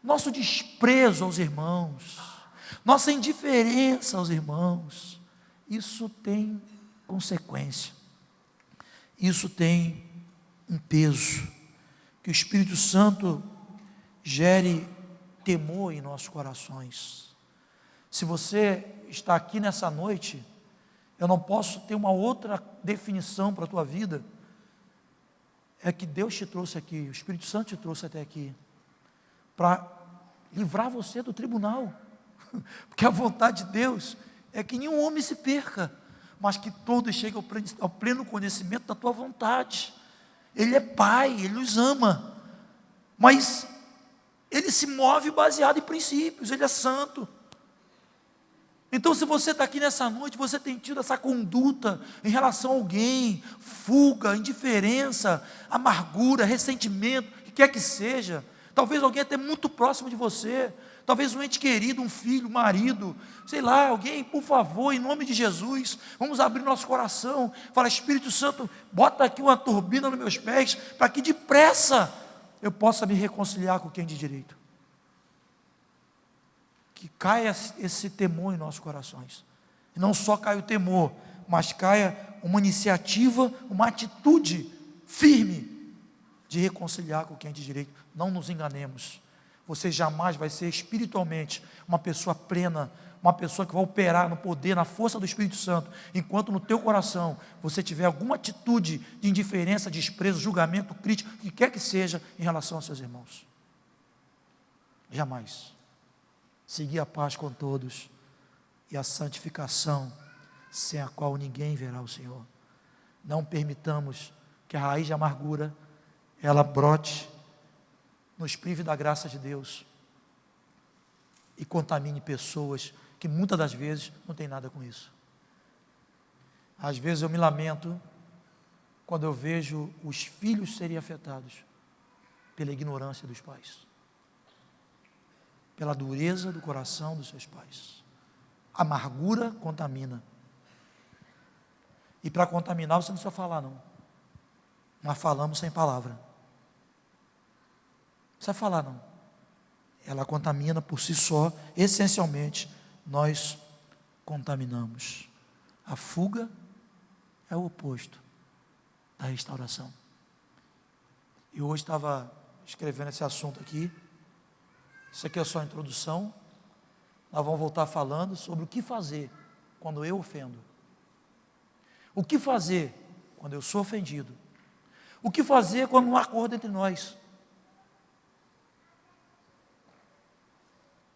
nosso desprezo aos irmãos, nossa indiferença aos irmãos, isso tem consequência, isso tem um peso. Que o Espírito Santo gere temor em nossos corações. Se você está aqui nessa noite, eu não posso ter uma outra definição para a tua vida, é que Deus te trouxe aqui, o Espírito Santo te trouxe até aqui, para livrar você do tribunal, porque a vontade de Deus é que nenhum homem se perca, mas que todos cheguem ao pleno conhecimento da tua vontade. Ele é Pai, Ele nos ama, mas Ele se move baseado em princípios, Ele é santo. Então, se você está aqui nessa noite, você tem tido essa conduta em relação a alguém, fuga, indiferença, amargura, ressentimento, o que quer que seja, talvez alguém até muito próximo de você, talvez um ente querido, um filho, um marido, sei lá, alguém, por favor, em nome de Jesus, vamos abrir nosso coração, fala: Espírito Santo, bota aqui uma turbina nos meus pés, para que depressa eu possa me reconciliar com quem de direito. Que caia esse temor em nossos corações, e não só caia o temor, mas caia uma iniciativa, uma atitude firme de reconciliar com quem é de direito. Não nos enganemos, você jamais vai ser espiritualmente uma pessoa plena, uma pessoa que vai operar no poder, na força do Espírito Santo, enquanto no teu coração você tiver alguma atitude de indiferença, desprezo, julgamento, crítica, o que quer que seja em relação aos seus irmãos. Jamais. Seguir a paz com todos e a santificação, sem a qual ninguém verá o Senhor. Não permitamos que a raiz de amargura ela brote, nos prive da graça de Deus e contamine pessoas que muitas das vezes não tem nada com isso. Às vezes eu me lamento quando eu vejo os filhos serem afetados pela ignorância dos pais, pela dureza do coração dos seus pais. Amargura contamina. E para contaminar você não precisa falar não. Nós falamos sem palavra. Não precisa falar não. Ela contamina por si só, essencialmente, nós contaminamos. A fuga é o oposto da restauração. E hoje estava escrevendo esse assunto aqui. Isso aqui é só a introdução. Nós vamos voltar falando sobre o que fazer quando eu ofendo. O que fazer quando eu sou ofendido. O que fazer quando não há acordo entre nós.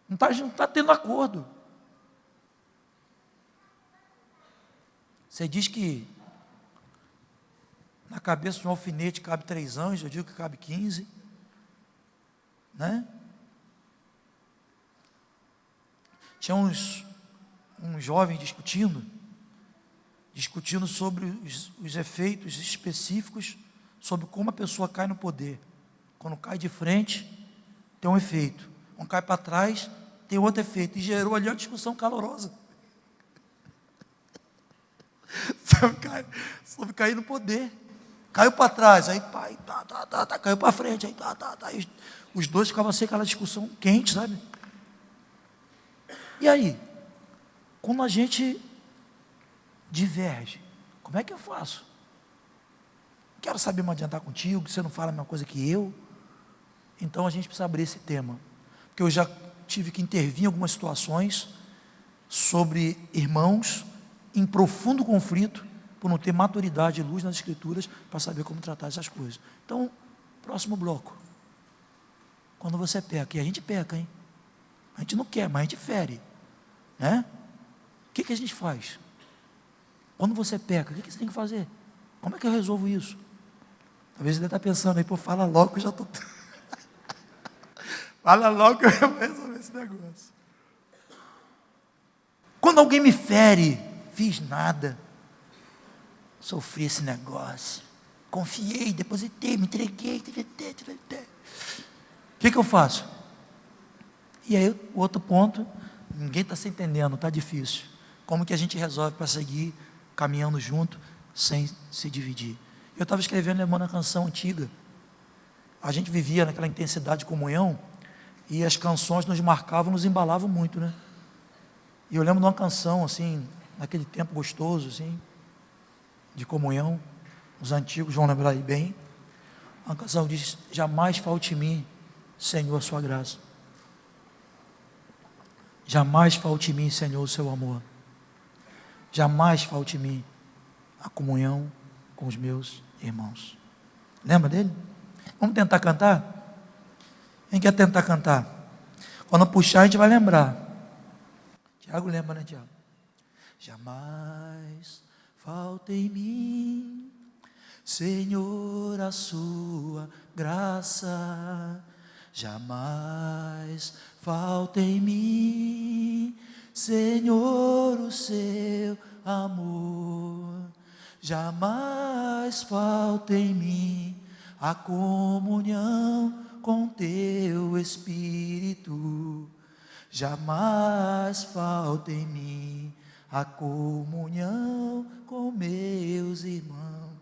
Não está tendo acordo. Você diz que na cabeça de um alfinete cabe 3 anjos, eu digo que cabe 15. Né? Tinha uns jovens discutindo sobre os efeitos específicos, sobre como a pessoa cai no poder. Quando cai de frente, tem um efeito. Quando cai para trás, tem outro efeito. E gerou ali uma discussão calorosa. Sobre cair no poder. Caiu para trás, aí pai, caiu para frente, aí aí os dois ficavam assim, aquela discussão quente, sabe? E aí, quando a gente diverge, como é que eu faço? Quero saber me adiantar contigo, que você não fala a mesma coisa que eu. Então a gente precisa abrir esse tema, porque eu já tive que intervir em algumas situações sobre irmãos em profundo conflito, por não ter maturidade e luz nas escrituras para saber como tratar essas coisas. Então, próximo bloco. Quando você peca, e a gente peca, hein? A gente não quer, mas a gente fere, né? O que a gente faz? Quando você peca, o que você tem que fazer? Como é que eu resolvo isso? Talvez você está pensando aí, pô, fala logo que eu já estou... Fala logo que eu vou resolver esse negócio. Quando alguém me fere, fiz nada. Sofri esse negócio. Confiei, depositei, me entreguei. O que eu faço? E aí, o outro ponto, ninguém está se entendendo, está difícil. Como que a gente resolve para seguir caminhando junto, sem se dividir? Eu estava escrevendo, lembrando uma canção antiga. A gente vivia naquela intensidade de comunhão, e as canções nos marcavam, nos embalavam muito, né? E eu lembro de uma canção, assim, naquele tempo gostoso, assim, de comunhão, os antigos vão lembrar aí bem. A canção diz: jamais falte em mim, Senhor, a sua graça. Jamais falte em mim, Senhor, o seu amor. Jamais falte em mim a comunhão com os meus irmãos. Lembra dele? Vamos tentar cantar? Quem quer tentar cantar? Quando puxar, a gente vai lembrar. Tiago lembra, né, Tiago? Jamais falta em mim, Senhor, a sua graça. Jamais falta em mim, Senhor, o seu amor. Jamais falta em mim a comunhão com teu Espírito. Jamais falta em mim a comunhão com meus irmãos.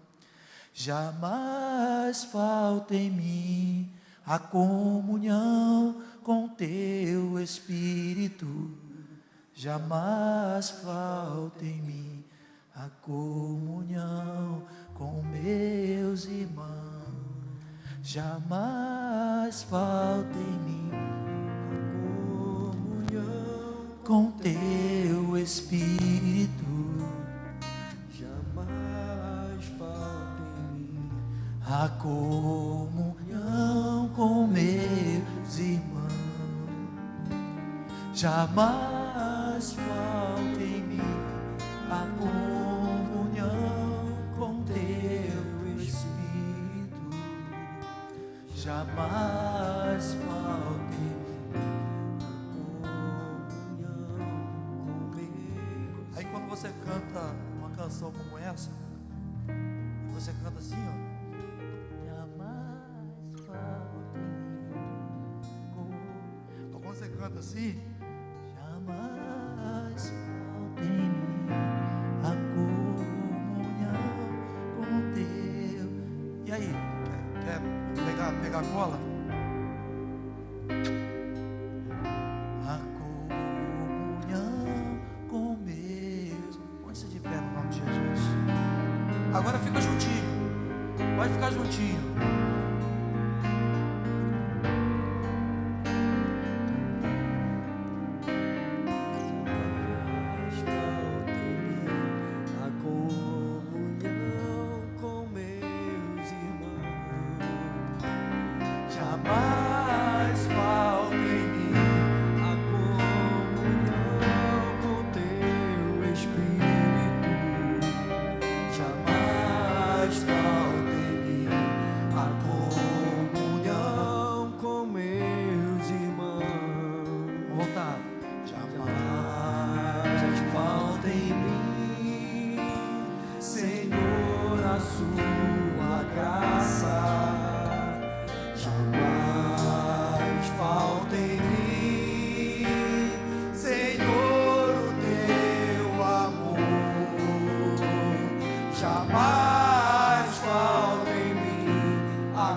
Jamais falta em mim a comunhão com teu Espírito. Jamais falta em mim a comunhão com meus irmãos. Jamais falta em mim a comunhão com teu Espírito. Jamais falta em mim a comunhão com meus irmãos. Jamais falta em mim a comunhão com teu Espírito. Jamais falta em mim a comunhão com Deus. Aí quando você canta uma canção como essa, e você canta assim, ó: jamais falta em mim. Então quando você canta assim, jamais falta em mim a comunhão com Deus. E aí, quer pegar a cola? A comunhão com Deus. Põe-se de pé no nome de Jesus. Agora fica juntinho. Vai ficar juntinho. Jamais falta em mim a